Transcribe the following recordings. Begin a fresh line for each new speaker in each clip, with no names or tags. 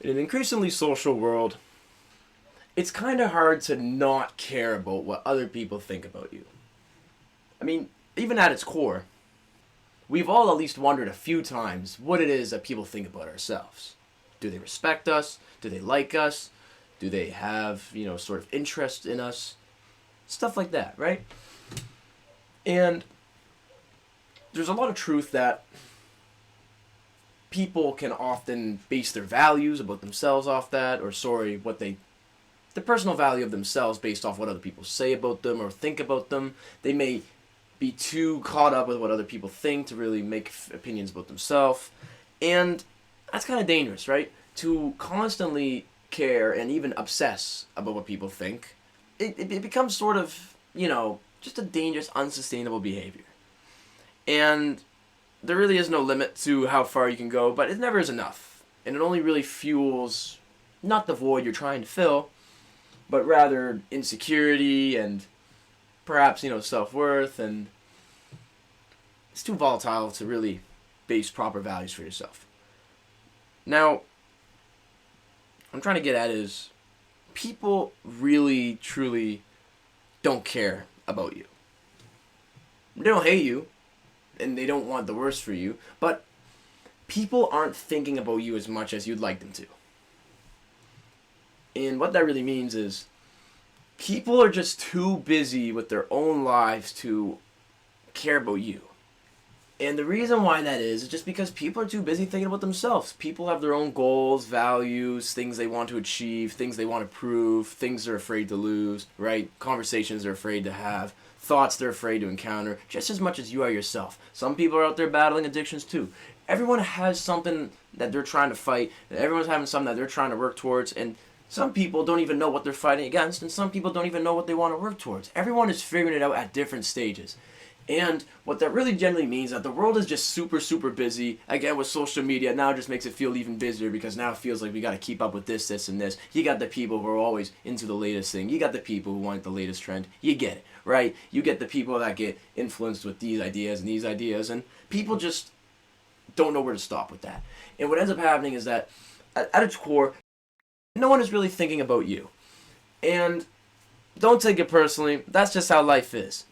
In an increasingly social world, it's kind of hard to not care about what other people think about you. I mean, even at its core, we've all at least wondered a few times what it is that people think about ourselves. Do they respect us? Do they like us? Do they have, sort of interest in us? Stuff like that, right? And there's a lot of truth that people can often base their values about themselves off that, or the personal value of themselves based off what other people say about them or think about them. They may be too caught up with what other people think to really make opinions about themselves. And that's kind of dangerous, right? To constantly care and even obsess about what people think, it becomes sort of, just a dangerous, unsustainable behavior. And there really is no limit to how far you can go, but it never is enough. And it only really fuels not the void you're trying to fill, but rather insecurity and perhaps, self-worth, and it's too volatile to really base proper values for yourself. Now, what I'm trying to get at is people really, truly don't care about you. They don't hate you, and they don't want the worst for you, but people aren't thinking about you as much as you'd like them to. And what that really means is people are just too busy with their own lives to care about you. And the reason why that is just because people are too busy thinking about themselves. People have their own goals, values, things they want to achieve, things they want to prove, things they're afraid to lose, right? Conversations they're afraid to have, thoughts they're afraid to encounter, just as much as you are yourself. Some people are out there battling addictions too. Everyone has something that they're trying to fight, and everyone's having something that they're trying to work towards, and some people don't even know what they're fighting against, and some people don't even know what they want to work towards. Everyone is figuring it out at different stages. And what that really generally means is that the world is just super, super busy. Again, with social media, now it just makes it feel even busier because now it feels like we got to keep up with this, and this. You got the people who are always into the latest thing. You got the people who want the latest trend. You get it, right? You get the people that get influenced with these ideas, and people just don't know where to stop with that. And what ends up happening is that at its core, no one is really thinking about you. And don't take it personally. That's just how life is.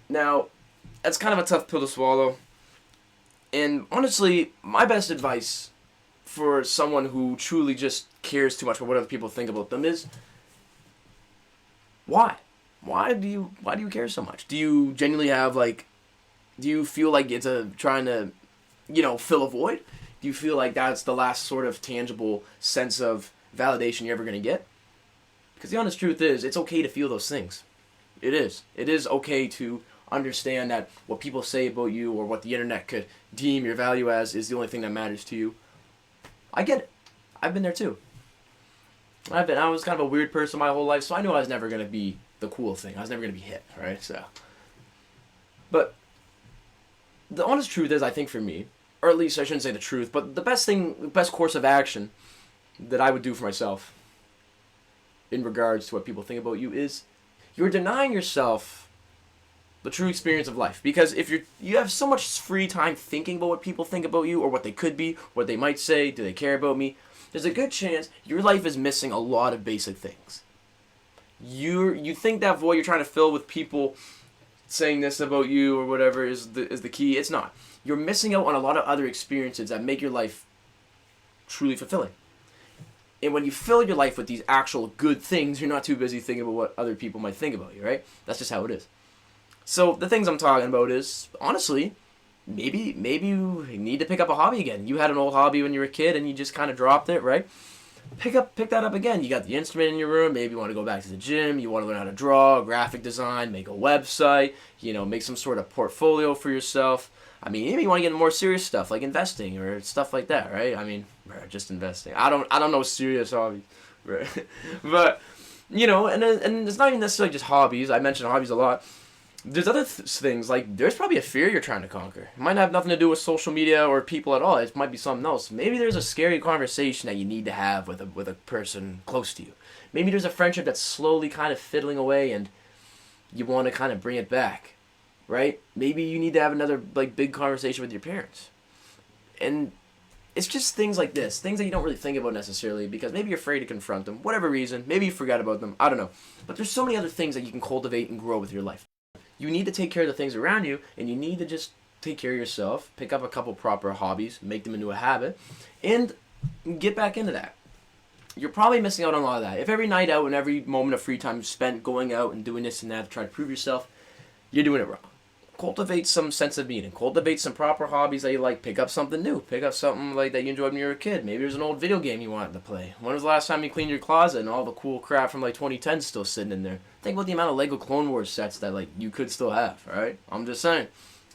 Now, that's kind of a tough pill to swallow. And honestly, my best advice for someone who truly just cares too much about what other people think about them is, why? Why do you care so much? Do you genuinely do you feel like it's trying to, fill a void? Do you feel like that's the last sort of tangible sense of validation you're ever going to get? Because the honest truth is, it's okay to feel those things. It is. It is okay to understand that what people say about you or what the internet could deem your value as is the only thing that matters to you. I get it. I've been there too. I was kind of a weird person my whole life, so I knew I was never going to be the cool thing. I was never going to be hip, right? But the honest truth is, I think for me, or at least I shouldn't say the truth, but the best course of action that I would do for myself in regards to what people think about you is you're denying yourself the true experience of life. Because if you have so much free time thinking about what people think about you or what they could be, what they might say, do they care about me, there's a good chance your life is missing a lot of basic things. You think that void you're trying to fill with people saying this about you or whatever is the key. It's not. You're missing out on a lot of other experiences that make your life truly fulfilling. And when you fill your life with these actual good things, you're not too busy thinking about what other people might think about you, right? That's just how it is. So the things I'm talking about is, honestly, maybe you need to pick up a hobby again. You had an old hobby when you were a kid and you just kind of dropped it, right? Pick that up again. You got the instrument in your room. Maybe you want to go back to the gym. You want to learn how to draw, graphic design, make a website, make some sort of portfolio for yourself. I mean, maybe you want to get into more serious stuff like investing or stuff like that, right? I mean, just investing. I don't know serious hobbies, right? But, and it's not even necessarily just hobbies. I mention hobbies a lot. There's other things, like there's probably a fear you're trying to conquer. It might have nothing to do with social media or people at all. It might be something else. Maybe there's a scary conversation that you need to have with a person close to you. Maybe there's a friendship that's slowly kind of fiddling away and you want to kind of bring it back, right? Maybe you need to have another big conversation with your parents. And it's just things like this, things that you don't really think about necessarily because maybe you're afraid to confront them, whatever reason, maybe you forgot about them, I don't know. But there's so many other things that you can cultivate and grow with your life. You need to take care of the things around you, and you need to just take care of yourself, pick up a couple proper hobbies, make them into a habit, and get back into that. You're probably missing out on a lot of that. If every night out and every moment of free time is spent going out and doing this and that to try to prove yourself, you're doing it wrong. Cultivate some sense of meaning. Cultivate some proper hobbies that you like. Pick up something new. Pick up something like that you enjoyed when you were a kid. Maybe there's an old video game you wanted to play. When was the last time you cleaned your closet and all the cool crap from like 2010 is still sitting in there? Think about the amount of Lego Clone Wars sets that like you could still have, alright? I'm just saying.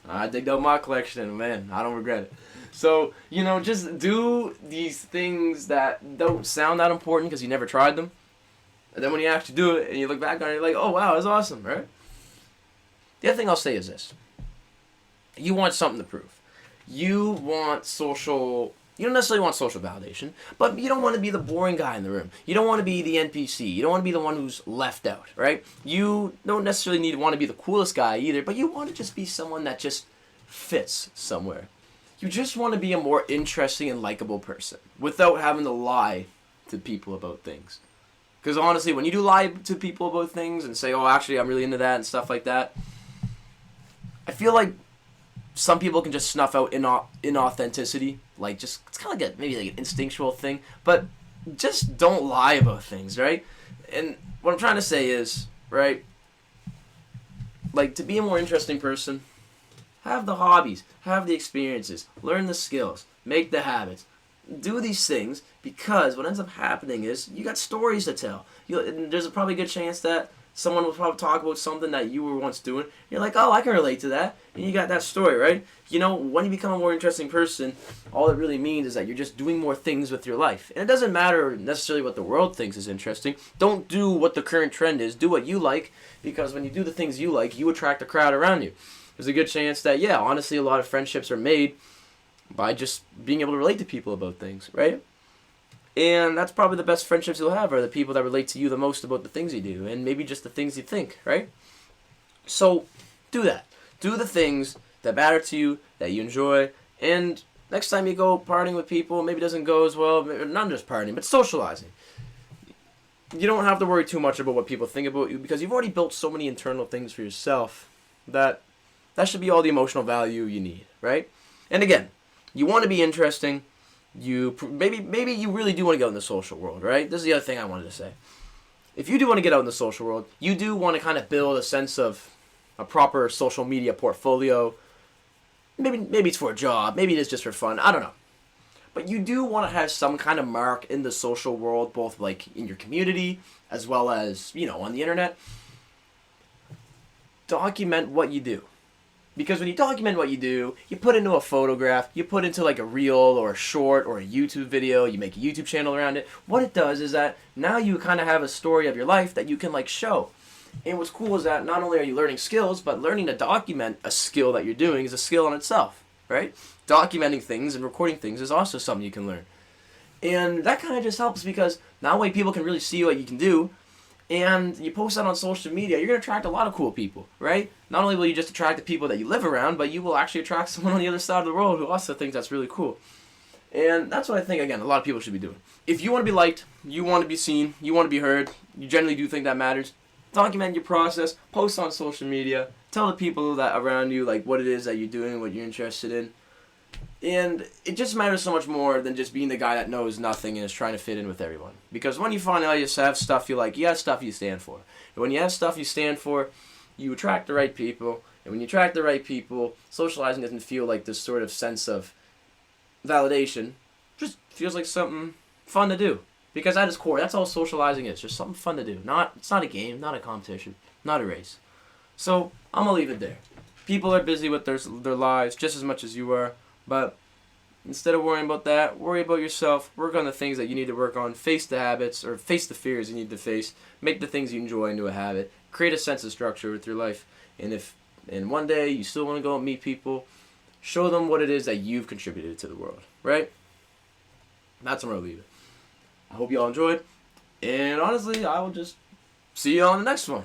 I digged out my collection and man, I don't regret it. So, just do these things that don't sound that important because you never tried them. And then when you actually do it and you look back on it, you're like, oh wow, that's awesome, right? The other thing I'll say is this. You want something to prove. You don't necessarily want social validation, but you don't want to be the boring guy in the room. You don't want to be the NPC. You don't want to be the one who's left out, right? You don't necessarily want to be the coolest guy either, but you want to just be someone that just fits somewhere. You just want to be a more interesting and likable person without having to lie to people about things. Because honestly, when you do lie to people about things and say, oh, actually, I'm really into that and stuff like that, I feel like some people can just snuff out inauthenticity. Like, it's kind of maybe like an instinctual thing. But just don't lie about things, right? And what I'm trying to say is, right, like, to be a more interesting person, have the hobbies, have the experiences, learn the skills, make the habits. Do these things because what ends up happening is you got stories to tell. There's a probably good chance that someone will probably talk about something that you were once doing. You're like, oh, I can relate to that. And you got that story, right? When you become a more interesting person, all it really means is that you're just doing more things with your life. And it doesn't matter necessarily what the world thinks is interesting. Don't do what the current trend is. Do what you like, because when you do the things you like, you attract a crowd around you. There's a good chance that, yeah, honestly, a lot of friendships are made by just being able to relate to people about things, right? And that's probably the best friendships you'll have are the people that relate to you the most about the things you do and maybe just the things you think, right? So do that. Do the things that matter to you, that you enjoy, and next time you go partying with people, maybe it doesn't go as well, not just partying, but socializing. You don't have to worry too much about what people think about you because you've already built so many internal things for yourself that should be all the emotional value you need, right? And again, you want to be interesting. Maybe you really do want to get out in the social world, right? This is the other thing I wanted to say. If you do want to get out in the social world, you do want to kind of build a sense of a proper social media portfolio. Maybe it's for a job. Maybe it is just for fun. I don't know. But you do want to have some kind of mark in the social world, both like in your community as well as, on the internet. Document what you do. Because when you document what you do, you put into a photograph, you put into like a reel or a short or a YouTube video, you make a YouTube channel around it. What it does is that now you kind of have a story of your life that you can like show. And what's cool is that not only are you learning skills, but learning to document a skill that you're doing is a skill in itself, right? Documenting things and recording things is also something you can learn. And that kind of just helps because that way people can really see what you can do. And you post that on social media, you're going to attract a lot of cool people, right? Not only will you just attract the people that you live around, but you will actually attract someone on the other side of the world who also thinks that's really cool. And that's what I think, again, a lot of people should be doing. If you want to be liked, you want to be seen, you want to be heard, you generally do think that matters, document your process, post on social media, tell the people that around you like what it is that you're doing, what you're interested in. And it just matters so much more than just being the guy that knows nothing and is trying to fit in with everyone. Because when you find out you have stuff you like, you have stuff you stand for. And when you have stuff you stand for, you attract the right people. And when you attract the right people, socializing doesn't feel like this sort of sense of validation. It just feels like something fun to do. Because at its core, that's all socializing is. Just something fun to do. It's not a game, not a competition, not a race. So I'm going to leave it there. People are busy with their lives just as much as you are. But instead of worrying about that, worry about yourself. Work on the things that you need to work on. Face the habits or face the fears you need to face. Make the things you enjoy into a habit. Create a sense of structure with your life. And one day you still want to go and meet people, show them what it is that you've contributed to the world. Right? That's where I'll leave it. I hope you all enjoyed. And honestly, I will just see you on the next one.